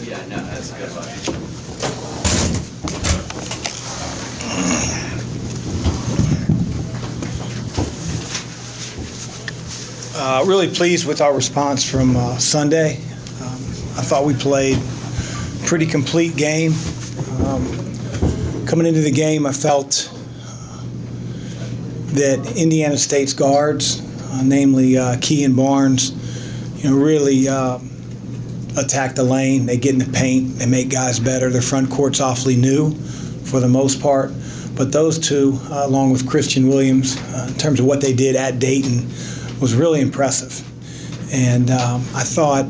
Yeah, no, that's a good one. Really pleased with our response from Sunday. I thought we played a pretty complete game. Coming into the game, I felt that Indiana State's guards, namely Key and Barnes, really attack the lane. They get in the paint. They make guys better. Their front court's awfully new for the most part. But those two, along with Christian Williams, in terms of what they did at Dayton, was really impressive. And I thought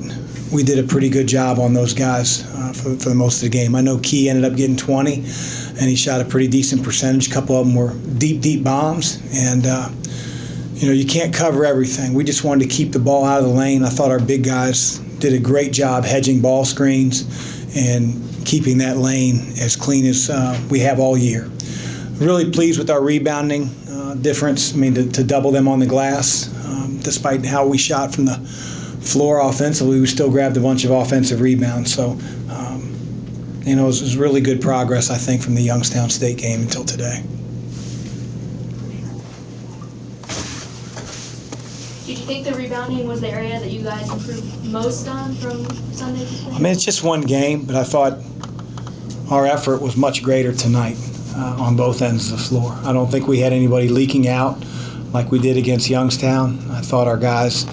we did a pretty good job on those guys for the most of the game. I know Key ended up getting 20, and he shot a pretty decent percentage. A couple of them were deep bombs. And, you can't cover everything. We just wanted to keep the ball out of the lane. I thought our big guys did a great job hedging ball screens and keeping that lane as clean as we have all year. Really pleased with our rebounding difference. I mean, to double them on the glass. Despite how we shot from the floor offensively, we still grabbed a bunch of offensive rebounds. So, it was really good progress, I think, from the Youngstown State game until today. Did you think the rebounding was the area that you guys improved most on from Sunday to today? I mean, it's just one game, but I thought our effort was much greater tonight on both ends of the floor. I don't think we had anybody leaking out like we did against Youngstown. I thought our guys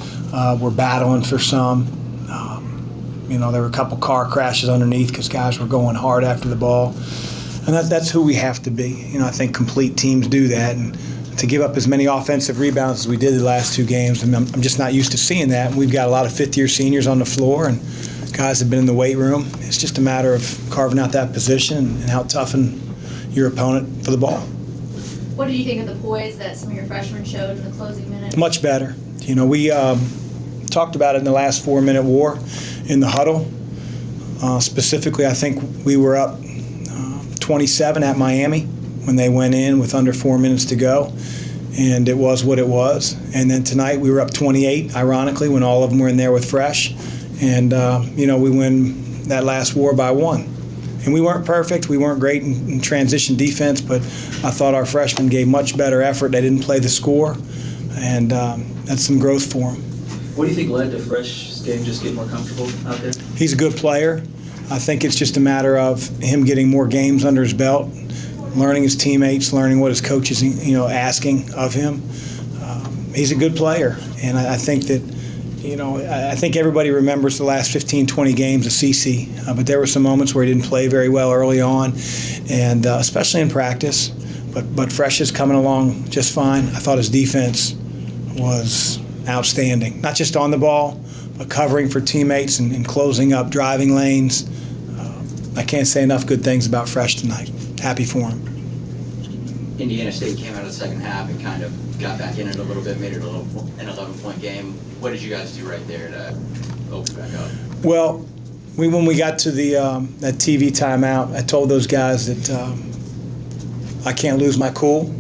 were battling for some. There were a couple car crashes underneath because guys were going hard after the ball. And that's who we have to be. I think complete teams do that. And to give up as many offensive rebounds as we did the last two games, I'm just not used to seeing that. We've got a lot of fifth-year seniors on the floor, and guys have been in the weight room. It's just a matter of carving out that position and how toughen your opponent for the ball. What did you think of the poise that some of your freshmen showed in the closing minutes? Much better. We talked about it in the last 4-minute war in the huddle. Specifically, I think we were up 27 at Miami when they went in with under 4 minutes to go, and it was what it was. And then tonight we were up 28, ironically, when all of them were in there with fresh. And, we win that last war by 1. And we weren't perfect. We weren't great in transition defense, but I thought our freshmen gave much better effort. They didn't play the score, and that's some growth for them. What do you think led to Fresh's game just getting more comfortable out there? He's a good player. I think it's just a matter of him getting more games under his belt, learning his teammates, learning what his coach is, asking of him. He's a good player, and I think that, I think everybody remembers the last 15, 20 games of CC, but there were some moments where he didn't play very well early on, and especially in practice. But Fresh is coming along just fine. I thought his defense was outstanding, not just on the ball, but covering for teammates and closing up driving lanes. I can't say enough good things about Fresh tonight. Happy for him. Indiana State came out of the second half and kind of got back in it a little bit, made it an 11-point game. What did you guys do right there to open back up? Well, when we got to that TV timeout, I told those guys that I can't lose my cool.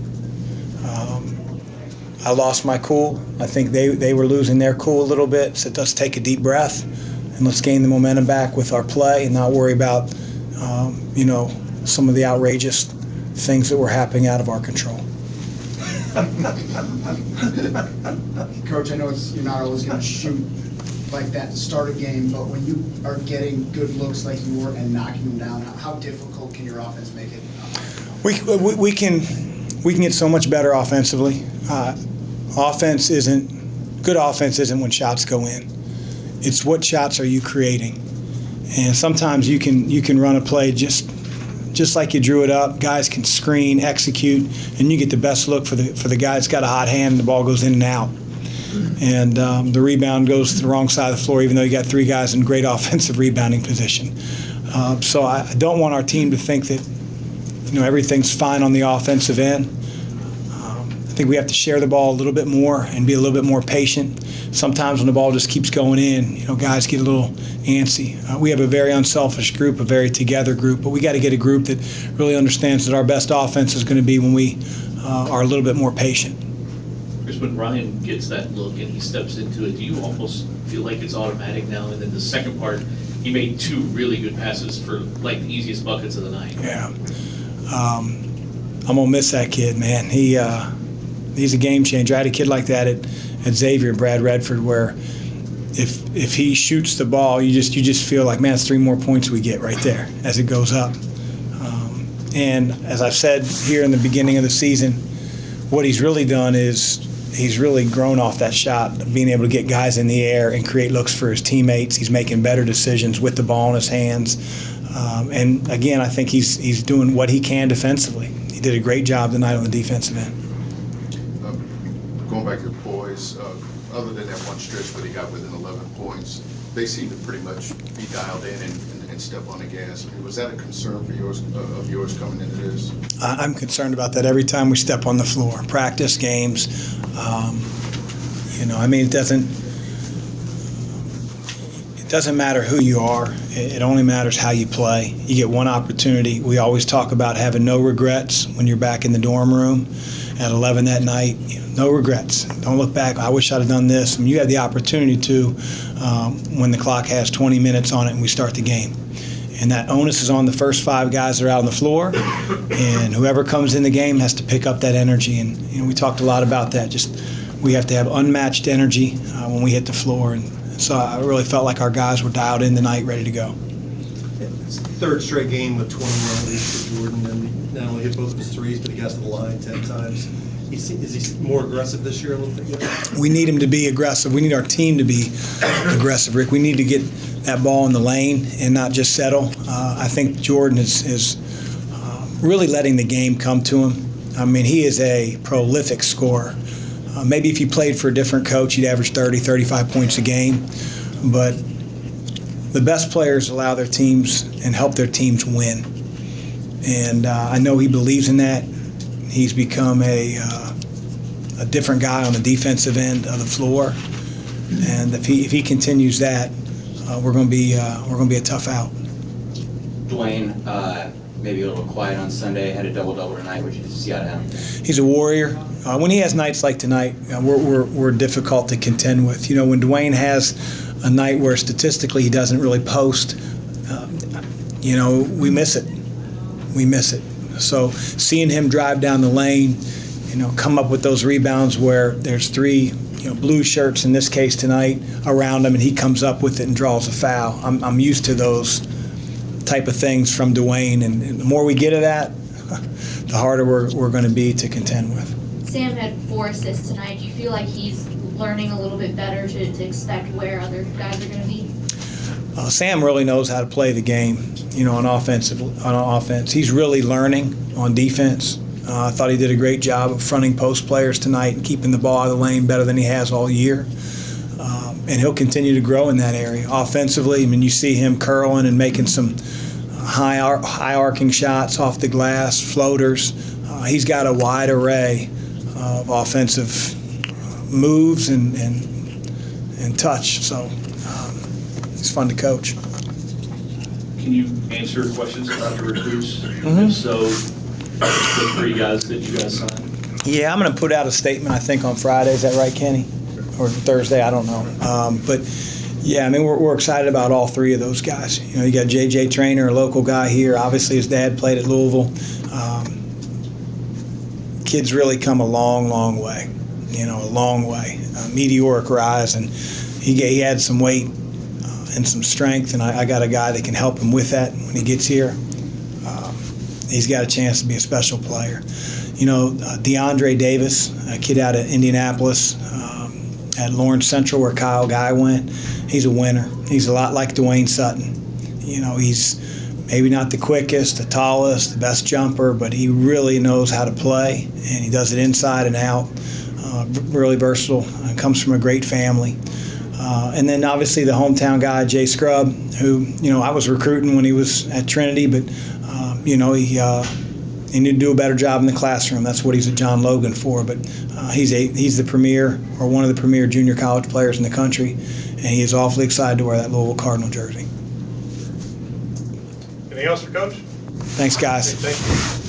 I lost my cool. I think they were losing their cool a little bit, so let's take a deep breath and let's gain the momentum back with our play and not worry about, some of the outrageous things that were happening out of our control. Coach, I know you're not always going to shoot like that to start a game, but when you are getting good looks like you were and knocking them down, how difficult can your offense make it? We can get so much better offensively. Good offense isn't when shots go in. It's what shots are you creating. And sometimes you can run a play just like you drew it up. Guys can screen, execute, and you get the best look for the guy that's got a hot hand and the ball goes in and out. And the rebound goes to the wrong side of the floor, even though you got 3 guys in great offensive rebounding position. So I don't want our team to think that everything's fine on the offensive end. I think we have to share the ball a little bit more and be a little bit more patient. Sometimes when the ball just keeps going in, guys get a little antsy. We have a very unselfish group, a very together group, but we got to get a group that really understands that our best offense is going to be when we are a little bit more patient. Because when Ryan gets that look and he steps into it, do you almost feel like it's automatic now? And then the second part, he made 2 really good passes for like the easiest buckets of the night. Yeah. I'm going to miss that kid, man. He's a game changer. I had a kid like that at Xavier, Brad Redford, where if he shoots the ball, you just feel like, man, it's 3 more points we get right there as it goes up. And as I've said here in the beginning of the season, what he's really done is he's really grown off that shot, being able to get guys in the air and create looks for his teammates. He's making better decisions with the ball in his hands. And again, I think he's doing what he can defensively. He did a great job tonight on the defensive end. Going back to the boys, other than that one stretch where they got within 11 points, they seem to pretty much be dialed in and step on the gas. I mean, was that a concern for yours coming into this? I'm concerned about that every time we step on the floor. Practice, games. I mean, it doesn't matter who you are. It only matters how you play. You get one opportunity. We always talk about having no regrets when you're back in the dorm room at 11 that night. No regrets. Don't look back. I wish I'd have done this. I mean, you have the opportunity to when the clock has 20 minutes on it and we start the game. And that onus is on the first 5 guys that are out on the floor, and whoever comes in the game has to pick up that energy. And we talked a lot about that. Just we have to have unmatched energy when we hit the floor. And so I really felt like our guys were dialed in tonight, ready to go. It's the 3rd straight game with 21 at least for Jordan, and he not only hit both of his threes, but he got to the line 10 times. Is he more aggressive this year a little bit? We need him to be aggressive. We need our team to be aggressive, Rick. We need to get that ball in the lane and not just settle. I think Jordan is really letting the game come to him. I mean, he is a prolific scorer. Maybe if he played for a different coach, he'd average 30, 35 points a game. But the best players allow their teams and help their teams win. And I know he believes in that. He's become a different guy on the defensive end of the floor. And if he continues that, we're going to be a tough out. Dwayne, maybe a little quiet on Sunday, had a double-double tonight. What did you see out of him? He's a warrior. When he has nights like tonight, we're difficult to contend with. When Dwayne has a night where statistically he doesn't really post, we miss it. We miss it. So seeing him drive down the lane, come up with those rebounds where there's 3 blue shirts in this case tonight around him, and he comes up with it and draws a foul. I'm used to those type of things from Dwayne, and the more we get of that, the harder we're going to be to contend with. Sam had 4 assists tonight. Do you feel like he's learning a little bit better to expect where other guys are going to be? Sam really knows how to play the game, on offense. He's really learning on defense. I thought he did a great job of fronting post players tonight and keeping the ball out of the lane better than he has all year. And he'll continue to grow in that area. Offensively, you see him curling and making some high arcing shots off the glass, floaters. He's got a wide array of offensive moves and touch. So he's fun to coach. Can you answer questions about the recruits? Mm-hmm. If so, the 3 guys that you guys signed? Yeah, I'm going to put out a statement, I think, on Friday. Is that right, Kenny? Or Thursday? I don't know. But, yeah, we're excited about all 3 of those guys. You got J.J. Traynor, a local guy here. Obviously, his dad played at Louisville. Kid's really come a long, long way. A long way. Meteoric rise. And he had some weight and some strength, and I got a guy that can help him with that when he gets here. He's got a chance to be a special player. DeAndre Davis, a kid out of Indianapolis, at Lawrence Central where Kyle Guy went. He's a winner. He's a lot like Dwayne Sutton. He's maybe not the quickest, the tallest, the best jumper, but he really knows how to play, and he does it inside and out. Really versatile, comes from a great family. And then obviously the hometown guy, Jay Scrub, who, I was recruiting when he was at Trinity, but, he need to do a better job in the classroom. That's what he's at John Logan for. But he's the premier, or one of the premier junior college players in the country, and he is awfully excited to wear that Louisville Cardinal jersey. Anything else for Coach? Thanks, guys. Thank you.